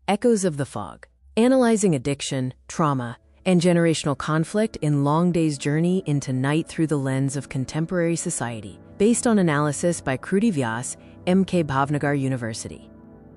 Echoes of the Fog, analyzing addiction, trauma, and generational conflict in Long Day's journey into night through the lens of contemporary society, based on analysis by Kruti Vyas, M.K. Bhavnagar University.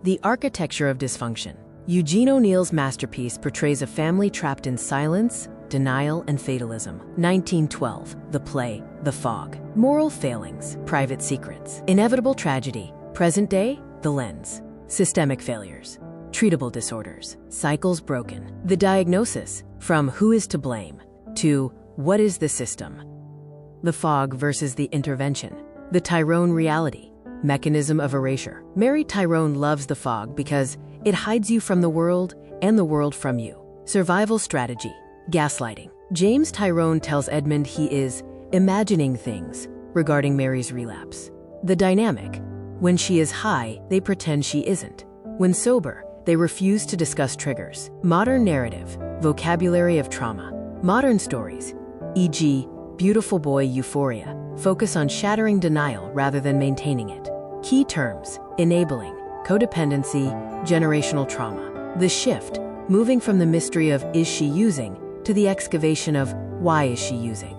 The Architecture of Dysfunction. Eugene O'Neill's masterpiece portrays a family trapped in silence, denial, and fatalism. 1912, the play, The Fog. Moral failings, private secrets, inevitable tragedy. Present day, The Lens. Systemic failures, treatable disorders, cycles broken. The diagnosis, from who is to blame to what is the system. The Fog versus the intervention. The Tyrone reality, mechanism of erasure. Mary Tyrone loves the fog because it hides you from the world and the world from you. Survival strategy, gaslighting. James Tyrone tells Edmund he is imagining things regarding Mary's relapse. The dynamic, when she is high, they pretend she isn't. When sober, they refuse to discuss triggers. Modern narrative, vocabulary of trauma. Modern stories, e.g., Beautiful Boy Euphoria, focus on shattering denial rather than maintaining it. Key terms, enabling, codependency, generational trauma. The shift, moving from the mystery of is she using to the excavation of why is she using.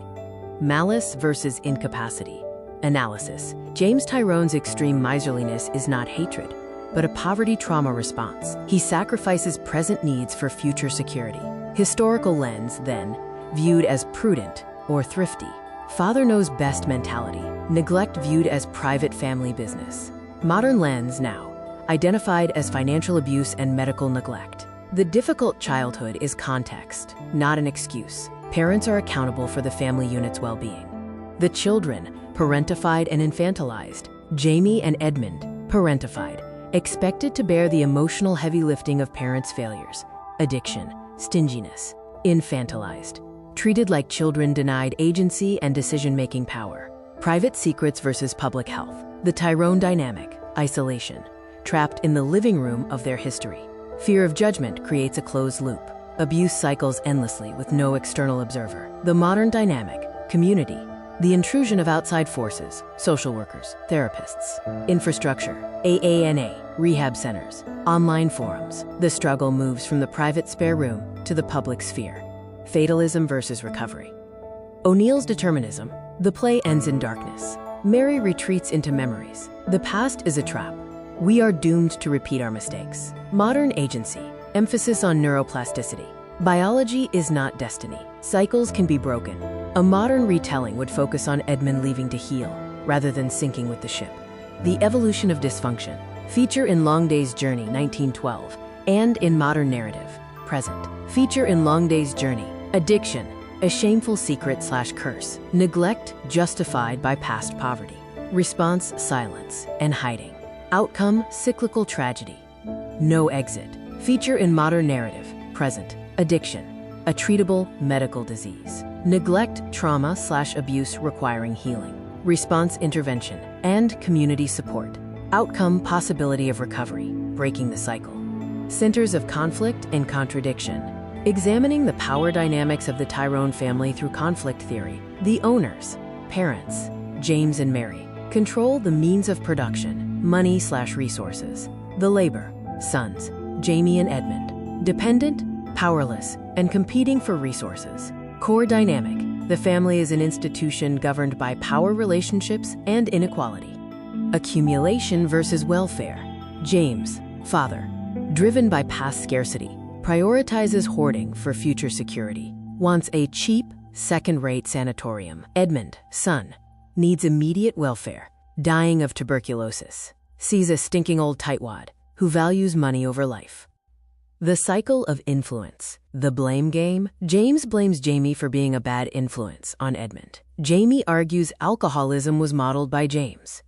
Malice versus incapacity. Analysis. James Tyrone's extreme miserliness is not hatred, but a poverty trauma response. He sacrifices present needs for future security. Historical lens, then, viewed as prudent or thrifty. Father knows best mentality. Neglect viewed as private family business. Modern lens now, identified as financial abuse and medical neglect. The difficult childhood is context, not an excuse. Parents are accountable for the family unit's well-being. The children, parentified and infantilized. Jamie and Edmund, parentified, expected to bear the emotional heavy lifting of parents' failures, addiction, stinginess. Infantilized, treated like children denied agency and decision-making power. Private secrets versus public health. The Tyrone dynamic, isolation, trapped in the living room of their history. Fear of judgment creates a closed loop. Abuse cycles endlessly with no external observer. The modern dynamic, community, the intrusion of outside forces, social workers, therapists. Infrastructure, AANA, rehab centers, online forums. The struggle moves from the private spare room to the public sphere. Fatalism versus recovery. O'Neill's determinism. The play ends in darkness. Mary retreats into memories. The past is a trap. We are doomed to repeat our mistakes. Modern agency. Emphasis on neuroplasticity. Biology is not destiny. Cycles can be broken. A modern retelling would focus on Edmund leaving to heal, rather than sinking with the ship. The evolution of dysfunction. Feature in Long Day's Journey, 1912, and in modern narrative, present. Feature in Long Day's Journey. Addiction, a shameful secret/curse. Neglect justified by past poverty. Response, silence and hiding. Outcome, cyclical tragedy. No exit. Feature in modern narrative, present. Addiction, a treatable medical disease. Neglect, trauma/abuse requiring healing. Response, intervention, and community support. Outcome, possibility of recovery, breaking the cycle. Centers of conflict and contradiction. Examining the power dynamics of the Tyrone family through conflict theory. The owners, parents, James and Mary, control the means of production, money/resources. The labor, sons, Jamie and Edmund, dependent, powerless, and competing for resources. Core dynamic, the family is an institution governed by power relationships and inequality. Accumulation versus welfare. James, father, driven by past scarcity, prioritizes hoarding for future security, wants a cheap, second-rate sanatorium. Edmund, son, needs immediate welfare, dying of tuberculosis, sees a stinking old tightwad who values money over life. The cycle of influence. The blame game. James blames Jamie for being a bad influence on Edmund. Jamie argues alcoholism was modeled by James.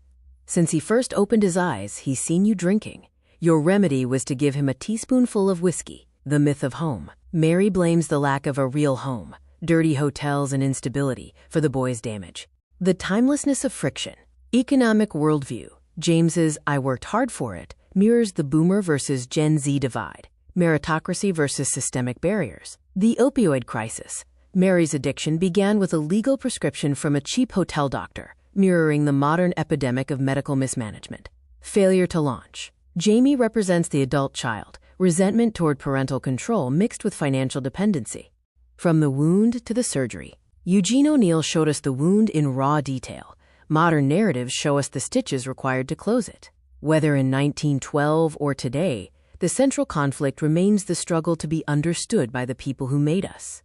Since he first opened his eyes, he's seen you drinking. Your remedy was to give him a teaspoonful of whiskey. The myth of home. Mary blames the lack of a real home, dirty hotels and instability for the boy's damage. The timelessness of friction. Economic worldview. James's "I worked hard for it" mirrors the boomer versus Gen Z divide. Meritocracy versus systemic barriers. The opioid crisis. Mary's addiction began with a legal prescription from a cheap hotel doctor, mirroring the modern epidemic of medical mismanagement. Failure to launch. Jamie represents the adult child, resentment toward parental control mixed with financial dependency. From the wound to the surgery, Eugene O'Neill showed us the wound in raw detail. Modern narratives show us the stitches required to close it. Whether in 1912 or today, the central conflict remains the struggle to be understood by the people who made us.